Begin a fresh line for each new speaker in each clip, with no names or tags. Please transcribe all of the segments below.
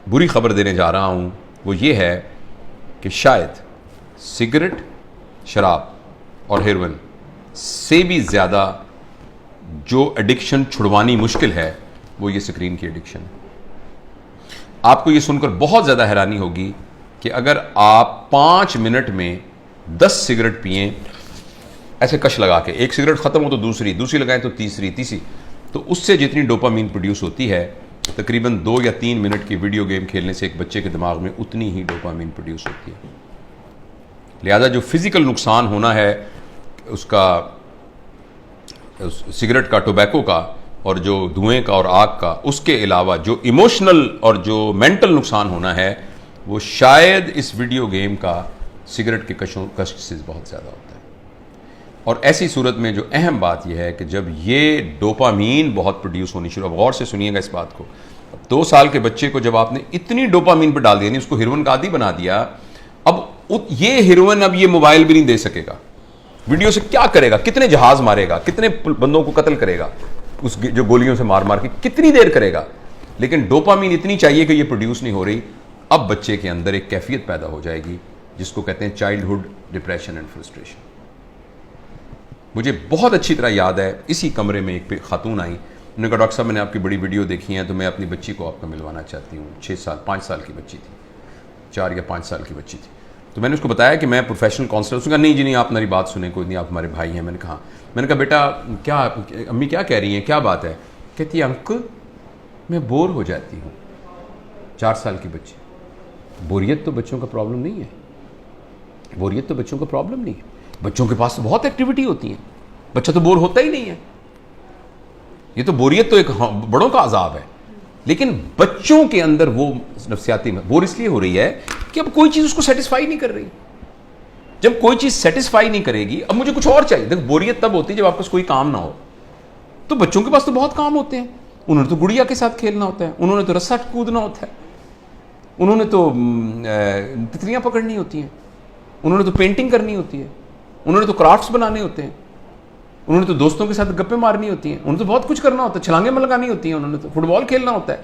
بری خبر دینے جا رہا ہوں وہ یہ ہے کہ شاید سگریٹ، شراب اور ہیروئن سے بھی زیادہ جو ایڈکشن چھڑوانی مشکل ہے وہ یہ اسکرین کی ایڈکشن ہے. آپ کو یہ سن کر بہت زیادہ حیرانی ہوگی کہ اگر آپ 5 منٹ میں 10 سگریٹ پئیں ایسے کش لگا کے، ایک سگریٹ ختم ہو تو دوسری لگائیں تو تیسری، تو اس سے جتنی ڈوپامین پروڈیوس ہوتی ہے تقریباً 2 یا 3 منٹ کی ویڈیو گیم کھیلنے سے ایک بچے کے دماغ میں اتنی ہی ڈوپامین پروڈیوس ہوتی ہے. لہذا جو فزیکل نقصان ہونا ہے اس کا، سگریٹ کا، ٹوبیکو کا اور جو دھوئیں کا اور آگ کا، اس کے علاوہ جو ایموشنل اور جو مینٹل نقصان ہونا ہے وہ شاید اس ویڈیو گیم کا سگریٹ کے کش سے بہت زیادہ ہوتا ہے. اور ایسی صورت میں جو اہم بات یہ ہے کہ جب یہ ڈوپامین بہت پروڈیوس ہونی شروع، اب غور سے سنیے گا اس بات کو، 2 سال کے بچے کو جب آپ نے اتنی ڈوپامین پہ ڈال دیا، اس کو ہیروئن کا عادی بنا دیا، اب یہ ہیروئن اب یہ موبائل بھی نہیں دے سکے گا. ویڈیو سے کیا کرے گا؟ کتنے جہاز مارے گا، کتنے بندوں کو قتل کرے گا اس جو گولیوں سے مار کے، کتنی دیر کرے گا؟ لیکن ڈوپامین اتنی چاہیے کہ یہ پروڈیوس نہیں ہو رہی. اب بچے کے اندر ایک کیفیت پیدا ہو جائے گی جس کو کہتے ہیں چائلڈہڈ ڈپریشن اینڈ فرسٹریشن. مجھے بہت اچھی طرح یاد ہے، اسی کمرے میں ایک خاتون آئی، انہوں نے کہا ڈاکٹر صاحب میں نے آپ کی بڑی ویڈیو دیکھی ہے تو میں اپنی بچی کو آپ کو ملوانا چاہتی ہوں. 5 سال کی بچی تھی، 4 یا 5 سال کی بچی تھی. تو میں نے اس کو بتایا کہ میں پروفیشنل کاؤنسلر. اس نے کہا نہیں جی نہیں، آپ میری بات سنیں، کوئی نہیں، آپ ہمارے بھائی ہیں. میں نے کہا بیٹا کیا امی کیا کہہ رہی ہیں، کیا بات ہے؟ کہتی ہے انکل میں بور ہو جاتی ہوں. 4 سال کی بچی. بوریت تو بچوں کا پرابلم نہیں ہے، بوریت تو بچوں کا پرابلم نہیں ہے. بچوں کے پاس تو بہت ایکٹیویٹی ہوتی ہیں، بچہ تو بور ہوتا ہی نہیں ہے. یہ تو بوریت تو ایک بڑوں کا عذاب ہے، لیکن بچوں کے اندر وہ نفسیاتی بور اس لیے ہو رہی ہے کہ اب کوئی چیز اس کو سیٹسفائی نہیں کر رہی. جب کوئی چیز سیٹسفائی نہیں کرے گی، اب مجھے کچھ اور چاہیے. دیکھ بوریت تب ہوتی ہے جب آپ کے پاس کوئی کام نہ ہو. تو بچوں کے پاس تو بہت کام ہوتے ہیں. انہوں نے تو گڑیا کے ساتھ کھیلنا ہوتا ہے، انہوں نے تو رسا کودنا ہوتا ہے، انہوں نے تو تتلیاں پکڑنی ہوتی ہیں، انہوں نے تو پینٹنگ کرنی ہوتی ہے، انہوں نے تو کرافٹس بنانے ہوتے ہیں، انہوں نے تو دوستوں کے ساتھ گپیں مارنی ہوتی ہیں، انہوں نے تو بہت کچھ کرنا ہوتا ہے، چھلانگیں لگانی ہوتی ہیں، انہوں نے تو فٹ بال کھیلنا ہوتا ہے.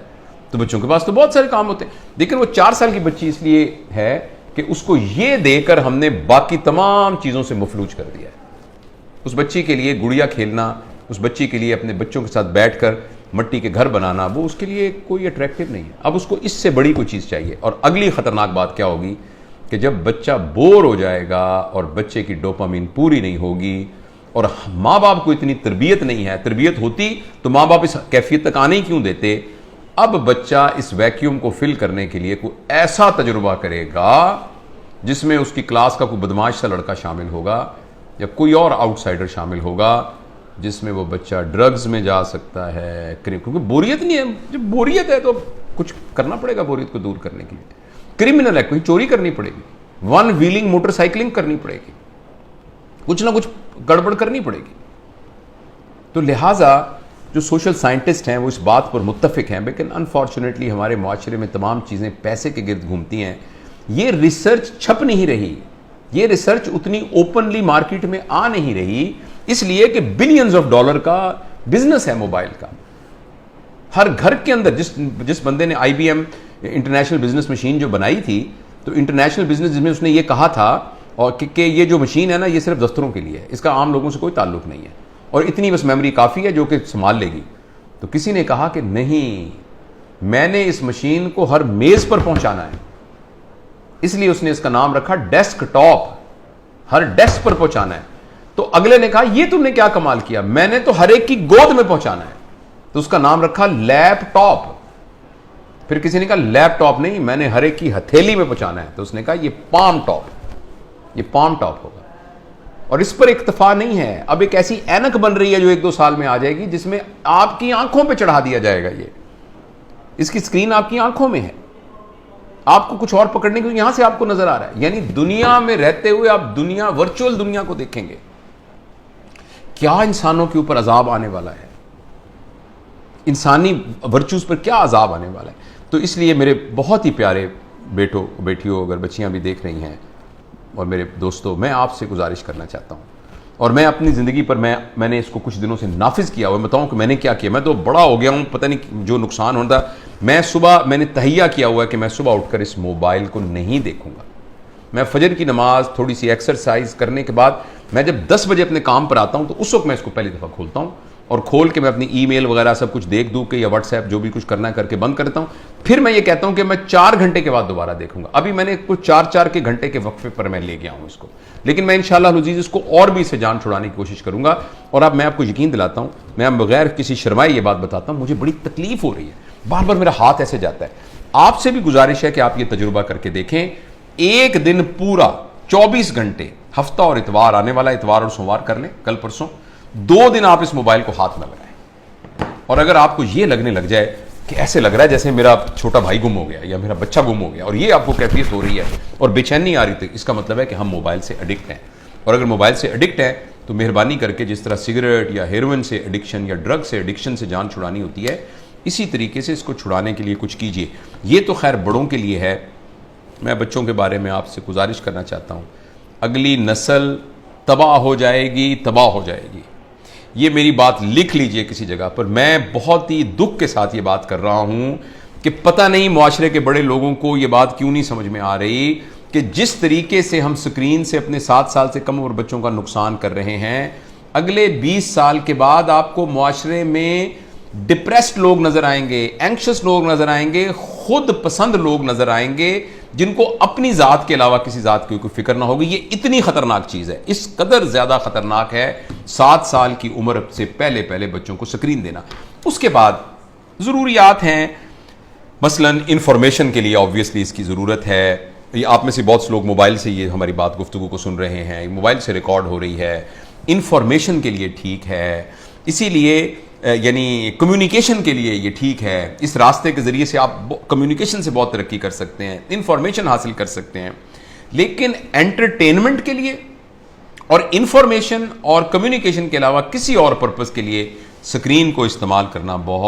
تو بچوں کے پاس تو بہت سارے کام ہوتے ہیں. لیکن وہ 4 سال کی بچی اس لیے ہے کہ اس کو یہ دے کر ہم نے باقی تمام چیزوں سے مفلوج کر دیا ہے. اس بچی کے لیے گڑیا کھیلنا، اس بچی کے لیے اپنے بچوں کے ساتھ بیٹھ کر مٹی کے گھر بنانا، وہ اس کے لیے کوئی اٹریکٹیو نہیں ہے. اب اس کو اس سے بڑی کوئی چیز چاہیے. اور اگلی خطرناک بات کیا ہوگی کہ جب بچہ بور ہو جائے گا اور بچے کی ڈوپامین پوری نہیں ہوگی اور ماں باپ کو اتنی تربیت نہیں ہے، تربیت ہوتی تو ماں باپ اس کیفیت تک آنے ہی کیوں دیتے. اب بچہ اس ویکیوم کو فل کرنے کے لیے کوئی ایسا تجربہ کرے گا جس میں اس کی کلاس کا کوئی بدماش سا لڑکا شامل ہوگا یا کوئی اور آؤٹ سائڈر شامل ہوگا، جس میں وہ بچہ ڈرگز میں جا سکتا ہے. کیونکہ بوریت نہیں ہے. جب بوریت ہے تو کچھ کرنا پڑے گا بوریت کو دور کرنے کے لیے. کرمنل ہے، کوئی چوری کرنی پڑے گی، 1 ویلنگ موٹر سائیکلنگ کرنی پڑے گی، کچھ نہ کچھ گڑبڑ کرنی پڑے گی. تو لہٰذا جو سوشل سائنٹسٹ ہیں وہ اس بات پر متفق ہیں، لیکن انفارچونیٹلی ہمارے معاشرے میں تمام چیزیں پیسے کے گرد گھومتی ہیں. یہ ریسرچ چھپ نہیں رہی، یہ ریسرچ اتنی اوپنلی مارکیٹ میں آ نہیں رہی، اس لیے کہ بلینز آف ڈالر کا بزنس ہے موبائل کا. ہر گھر کے اندر جس بندے نے IBM انٹرنیشنل بزنس مشین جو بنائی تھی، تو انٹرنیشنل بزنس جس میں اس نے یہ کہا تھا اور کہ یہ جو مشین ہے نا یہ صرف دفتروں کے لیے ہے، اس کا عام لوگوں سے کوئی تعلق نہیں ہے، اور اتنی بس میموری کافی ہے جو کہ سنبھال لے گی. تو کسی نے کہا کہ نہیں، میں نے اس مشین کو ہر میز پر پہنچانا ہے، اس لیے اس نے اس کا نام رکھا ڈیسک ٹاپ، ہر ڈیسک پر پہنچانا ہے. تو اگلے نے کہا یہ تم نے کیا کمال کیا، میں نے تو ہر ایک کی گود میں پہنچانا ہے، تو اس کا نام رکھا لیپ ٹاپ. پھر کسی نے کہا لیپ ٹاپ نہیں، میں نے ہر ایک کی ہتھیلی میں پہنچانا ہے، تو اس نے کہا یہ پام ٹاپ، یہ پام ٹاپ ہوگا. اور اس پر اکتفا نہیں ہے، اب ایک ایسی اینک بن رہی ہے جو 1-2 سال میں آ جائے گی جس میں آپ کی آنکھوں پہ چڑھا دیا جائے گا. یہ اس کی اسکرین آپ کی آنکھوں میں ہے، آپ کو کچھ اور پکڑنے کے یہاں سے آپ کو نظر آ رہا ہے. یعنی دنیا میں رہتے ہوئے آپ دنیا، ورچوئل دنیا کو دیکھیں گے. کیا انسانوں کے اوپر عذاب آنے والا ہے، انسانی ورچوز پر کیا عذاب آنے والا ہے. تو اس لیے میرے بہت ہی پیارے بیٹوں بیٹیوں، اگر بچیاں بھی دیکھ رہی ہیں اور میرے دوستوں، میں آپ سے گزارش کرنا چاہتا ہوں، اور میں اپنی زندگی پر میں نے اس کو کچھ دنوں سے نافذ کیا ہوا. بتاؤں کہ میں نے کیا کیا. میں تو بڑا ہو گیا ہوں، پتہ نہیں جو نقصان ہوتا میں صبح میں نے تہیہ کیا ہوا ہے کہ میں صبح اٹھ کر اس موبائل کو نہیں دیکھوں گا. میں فجر کی نماز تھوڑی سی ایکسرسائز کرنے کے بعد میں جب 10 بجے اپنے کام پر آتا ہوں تو اس وقت میں اس کو پہلی دفعہ کھولتا ہوں, اور کھول کے میں اپنی ای میل وغیرہ سب کچھ دیکھ دوں کہ یا واٹس ایپ جو بھی کچھ کرنا ہے کر کے بند کرتا ہوں. پھر میں یہ کہتا ہوں کہ میں 4 گھنٹے کے بعد دوبارہ دیکھوں گا. ابھی میں نے کچھ 4 کے گھنٹے کے وقفے پر میں لے گیا ہوں اس کو, لیکن میں انشاءاللہ العزیز اس کو اور بھی اسے جان چھڑانے کی کوشش کروں گا. اور اب میں آپ کو یقین دلاتا ہوں, میں بغیر کسی شرمائے یہ بات بتاتا ہوں, مجھے بڑی تکلیف ہو رہی ہے, بار بار میرا ہاتھ ایسے جاتا ہے. آپ سے بھی گزارش ہے کہ آپ یہ تجربہ کر کے دیکھیں. ایک دن پورا 24 گھنٹے, ہفتہ اور اتوار, آنے والا اتوار اور سوموار کر لیں, کل پرسوں 2 دن آپ اس موبائل کو ہاتھ نہ لگائیں. اور اگر آپ کو یہ لگنے لگ جائے کہ ایسے لگ رہا ہے جیسے میرا چھوٹا بھائی گم ہو گیا یا میرا بچہ گم ہو گیا, اور یہ آپ کو کیفیت ہو رہی ہے اور بے چینی آ رہی تھی, اس کا مطلب ہے کہ ہم موبائل سے ایڈکٹ ہیں. اور اگر موبائل سے ایڈکٹ ہیں تو مہربانی کر کے جس طرح سگریٹ یا ہیروئن سے ایڈکشن یا ڈرگ سے ایڈکشن سے جان چھڑانی ہوتی ہے, اسی طریقے سے اس کو چھڑانے کے لیے کچھ کیجیے. یہ تو خیر بڑوں کے لیے ہے. میں بچوں کے بارے میں آپ سے گزارش کرنا چاہتا ہوں, اگلی نسل تباہ ہو جائے گی, تباہ ہو جائے گی. یہ میری بات لکھ لیجئے کسی جگہ پر. میں بہت ہی دکھ کے ساتھ یہ بات کر رہا ہوں کہ پتہ نہیں معاشرے کے بڑے لوگوں کو یہ بات کیوں نہیں سمجھ میں آ رہی کہ جس طریقے سے ہم سکرین سے اپنے 7 سال سے کم عمر بچوں کا نقصان کر رہے ہیں, اگلے 20 سال کے بعد آپ کو معاشرے میں ڈپریسڈ لوگ نظر آئیں گے, اینکشس لوگ نظر آئیں گے, خود پسند لوگ نظر آئیں گے, جن کو اپنی ذات کے علاوہ کسی ذات کی کوئی فکر نہ ہوگی. یہ اتنی خطرناک چیز ہے, اس قدر زیادہ خطرناک ہے 7 سال کی عمر سے پہلے بچوں کو سکرین دینا. اس کے بعد ضروریات ہیں, مثلا انفارمیشن کے لیے آبویسلی اس کی ضرورت ہے. یہ آپ میں سے بہت سے لوگ موبائل سے یہ ہماری بات گفتگو کو سن رہے ہیں, موبائل سے ریکارڈ ہو رہی ہے, انفارمیشن کے لیے ٹھیک ہے, اسی لیے یعنی کمیونیکیشن کے لیے یہ ٹھیک ہے. اس راستے کے ذریعے سے آپ کمیونیکیشن سے بہت ترقی کر سکتے ہیں, انفارمیشن حاصل کر سکتے ہیں. لیکن انٹرٹینمنٹ کے لیے اور انفارمیشن اور کمیونیکیشن کے علاوہ کسی اور پرپس کے لیے سکرین کو استعمال کرنا بہت